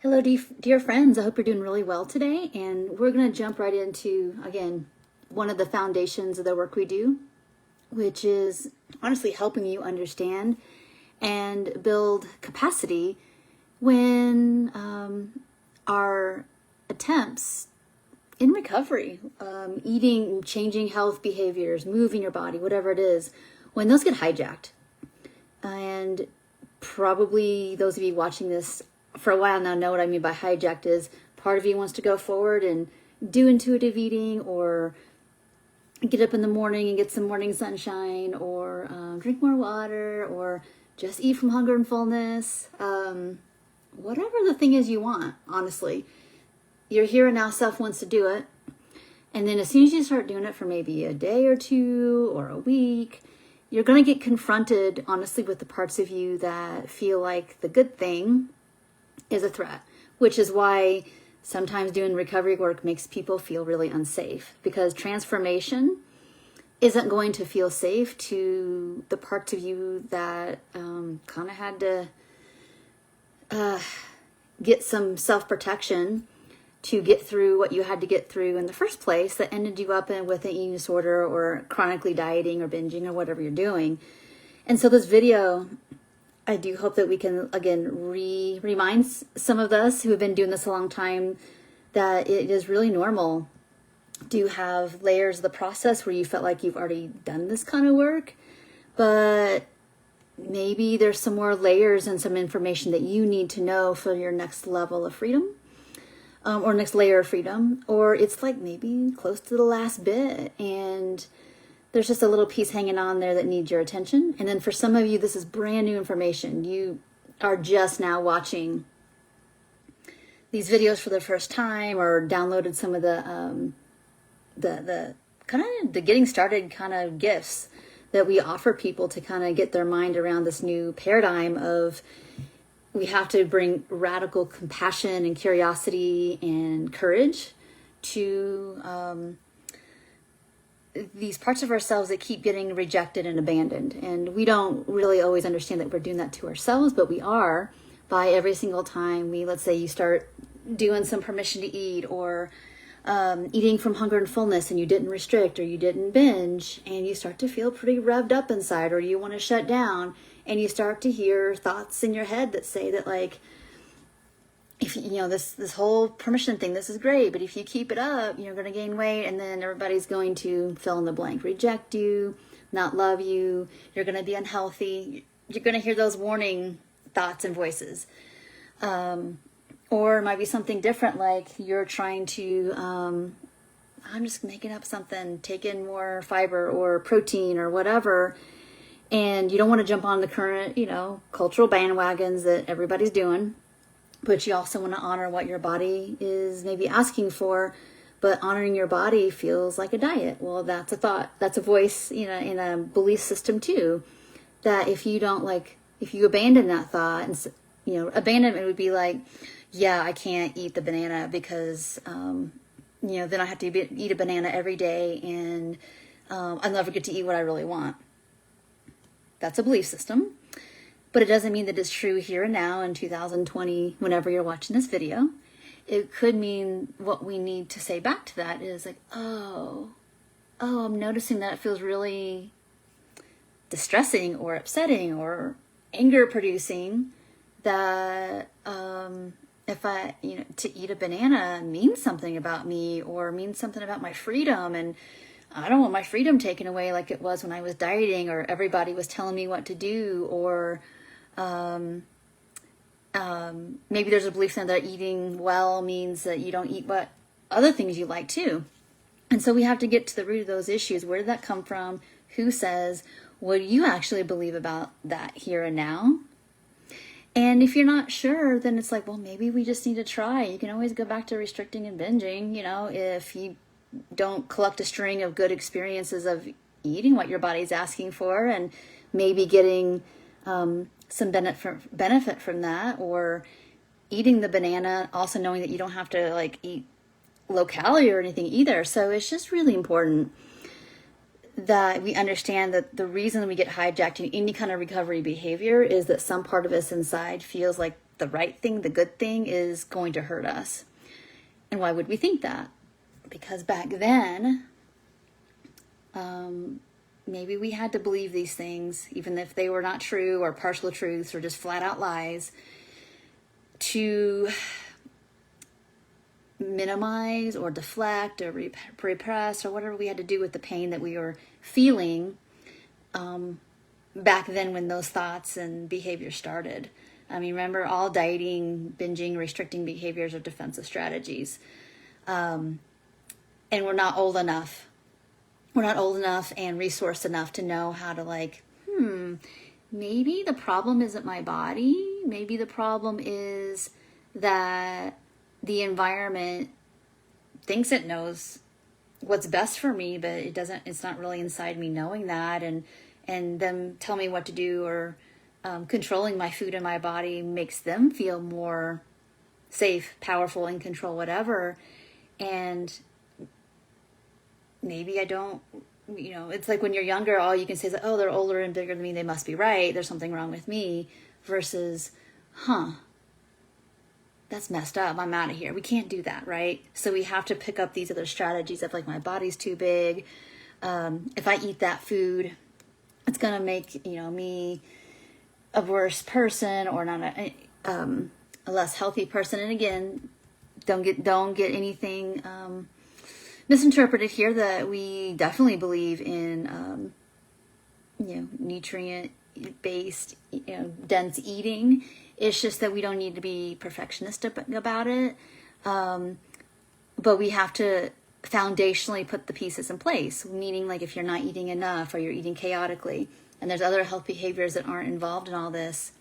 Hello, dear friends. I hope you're doing really well today. And we're going to jump right into, again, one of the foundations of the work we do, which is honestly helping you understand and build capacity when our attempts in recovery, eating, changing health behaviors, moving your body, whatever it is, when those get hijacked. And probably those of you watching this for a while now know what I mean by hijacked is part of you wants to go forward and do intuitive eating or get up in the morning and get some morning sunshine or drink more water or just eat from hunger and fullness. Whatever the thing is you want, honestly. Your here and now self wants to do it. And then as soon as you start doing it for maybe a day or two or a week, you're going to get confronted, honestly, with the parts of you that feel like the good thing is a threat, which is why sometimes doing recovery work makes people feel really unsafe, because transformation isn't going to feel safe to the parts of you that kind of had to get some self-protection to get through what you had to get through in the first place that ended you up with an eating disorder or chronically dieting or binging or whatever you're doing. And so this video, I do hope that we can, again, remind some of us who have been doing this a long time that it is really normal to have layers of the process where you felt like you've already done this kind of work, but maybe there's some more layers and some information that you need to know for your next level of freedom, or next layer of freedom, or it's like maybe close to the last bit and there's just a little piece hanging on there that needs your attention. And then for some of you, this is brand new information. You are just now watching these videos for the first time or downloaded some of the kind of the getting started kind of gifts that we offer people to kind of get their mind around this new paradigm of we have to bring radical compassion and curiosity and courage to these parts of ourselves that keep getting rejected and abandoned. And we don't really always understand that we're doing that to ourselves, but we are by every single time let's say you start doing some permission to eat or eating from hunger and fullness and you didn't restrict or you didn't binge and you start to feel pretty revved up inside or you want to shut down and you start to hear thoughts in your head that say that like, if you know this whole permission thing, this is great, but if you keep it up, you're going to gain weight, and then everybody's going to fill in the blank, reject you, not love you, you're going to be unhealthy. You're going to hear those warning thoughts and voices. Or it might be something different, like you're trying to, I'm just making up something, take in more fiber or protein or whatever, and you don't want to jump on the current, cultural bandwagons that everybody's doing. But you also want to honor what your body is maybe asking for, but honoring your body feels like a diet. Well, that's a thought, that's a voice, in a belief system too, that if you abandon that thought, and abandonment would be like, yeah, I can't eat the banana because, then I have to eat a banana every day and I'll never get to eat what I really want. That's a belief system. But it doesn't mean that it's true here and now in 2020, whenever you're watching this video. It could mean what we need to say back to that is like, oh, I'm noticing that it feels really distressing or upsetting or anger producing that if I, to eat a banana means something about me or means something about my freedom, and I don't want my freedom taken away like it was when I was dieting or everybody was telling me what to do, or maybe there's a belief then that eating well means that you don't eat what other things you like too. And so we have to get to the root of those issues. Where did that come from? Who says? What do you actually believe about that here and now? And if you're not sure, then it's like, well, maybe we just need to try. You can always go back to restricting and binging, if you don't collect a string of good experiences of eating what your body's asking for and maybe getting some benefit from that, or eating the banana, also knowing that you don't have to eat low calorie or anything either. So it's just really important that we understand that the reason we get hijacked in any kind of recovery behavior is that some part of us inside feels like the right thing, the good thing, is going to hurt us. And why would we think that? Because back then, maybe we had to believe these things, even if they were not true or partial truths or just flat out lies, to minimize or deflect or repress or whatever we had to do with the pain that we were feeling back then when those thoughts and behaviors started. I mean, remember, all dieting, binging, restricting behaviors are defensive strategies. And we're not old enough. We're not old enough and resourced enough to know how to maybe the problem isn't my body. Maybe the problem is that the environment thinks it knows what's best for me, but it doesn't. It's not really inside me knowing that, and them tell me what to do, or controlling my food and my body makes them feel more safe, powerful, in control, whatever. And maybe I don't, it's like when you're younger, all you can say is, oh, they're older and bigger than me, they must be right, there's something wrong with me, versus, that's messed up, I'm out of here. We can't do that, right? So we have to pick up these other strategies of my body's too big. If I eat that food, it's going to make, me a worse person, or not a less healthy person. And again, don't get anything misinterpreted here, that we definitely believe in, nutrient-based, dense eating. It's just that we don't need to be perfectionist about it. But we have to foundationally put the pieces in place, meaning if you're not eating enough or you're eating chaotically, and there's other health behaviors that aren't involved in all this,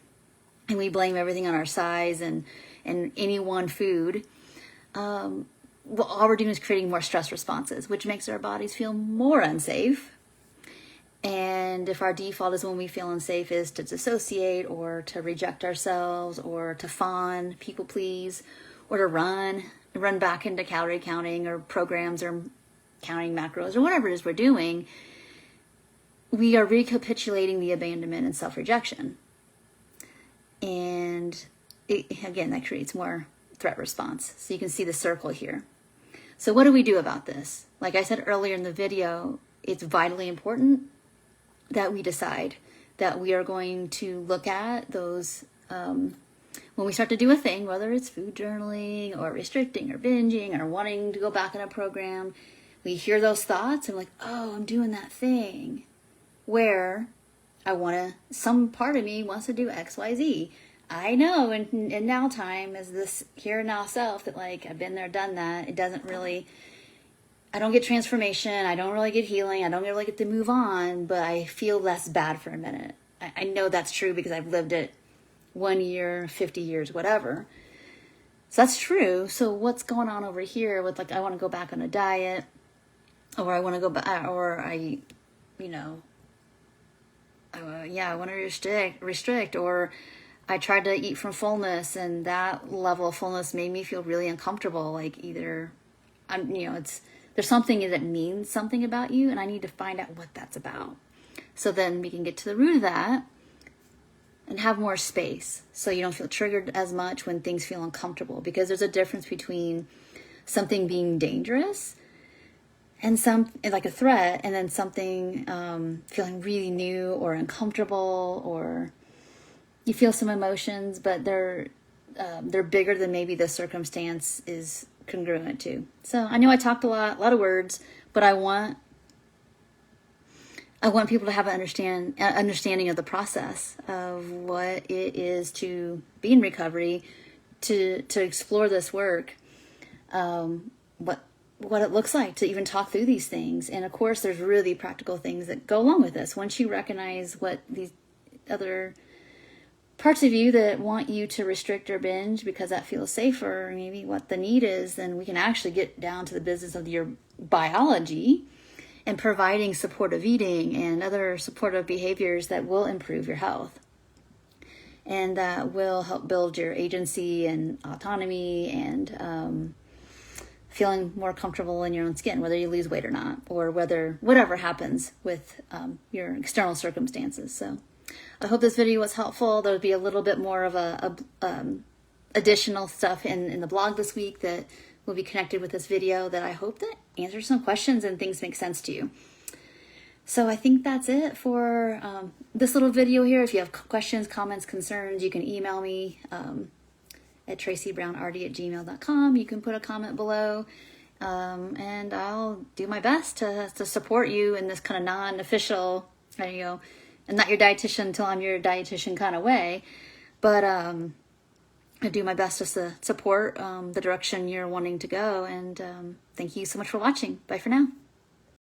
and we blame everything on our size and any one food, all we're doing is creating more stress responses, which makes our bodies feel more unsafe. And if our default is, when we feel unsafe, is to dissociate or to reject ourselves or to fawn, people please, or to run back into calorie counting or programs or counting macros or whatever it is we're doing, we are recapitulating the abandonment and self-rejection. And again, that creates more threat response. So you can see the circle here. So what do we do about this? Like I said earlier in the video, it's vitally important that we decide that we are going to look at those, when we start to do a thing, whether it's food journaling or restricting or binging or wanting to go back in a program, we hear those thoughts and oh, I'm doing that thing where some part of me wants to do X, Y, Z. I know in now time, as this here and now self, that I've been there, done that. It doesn't really, I don't get transformation. I don't really get healing. I don't really get to move on, but I feel less bad for a minute. I know that's true because I've lived it 1 year, 50 years, whatever. So that's true. So what's going on over here with I want to go back on a diet, or I want to go back, or I want to restrict, or I tried to eat from fullness, and that level of fullness made me feel really uncomfortable. Either there's something that means something about you, and I need to find out what that's about. So then we can get to the root of that and have more space, so you don't feel triggered as much when things feel uncomfortable, because there's a difference between something being dangerous and a threat, and then something feeling really new or uncomfortable, or you feel some emotions, but they're bigger than maybe the circumstance is congruent to. So I know I talked a lot of words, but I want people to have an understanding of the process of what it is to be in recovery, to explore this work, what it looks like to even talk through these things. And of course, there's really practical things that go along with this. Once you recognize what these other parts of you that want you to restrict or binge because that feels safer, maybe what the need is, then we can actually get down to the business of your biology and providing supportive eating and other supportive behaviors that will improve your health and that will help build your agency and autonomy and feeling more comfortable in your own skin, whether you lose weight or not, or whatever happens with your external circumstances. So I hope this video was helpful. There'll be a little bit more of additional stuff in the blog this week that will be connected with this video that I hope that answers some questions and things make sense to you. So I think that's it for this little video here. If you have questions, comments, concerns, you can email me at tracybrownrd@gmail.com. You can put a comment below, and I'll do my best to support you in this kind of non-official, I'm not your dietitian until I'm your dietitian kind of way, but I do my best just to support the direction you're wanting to go. And thank you so much for watching. Bye for now.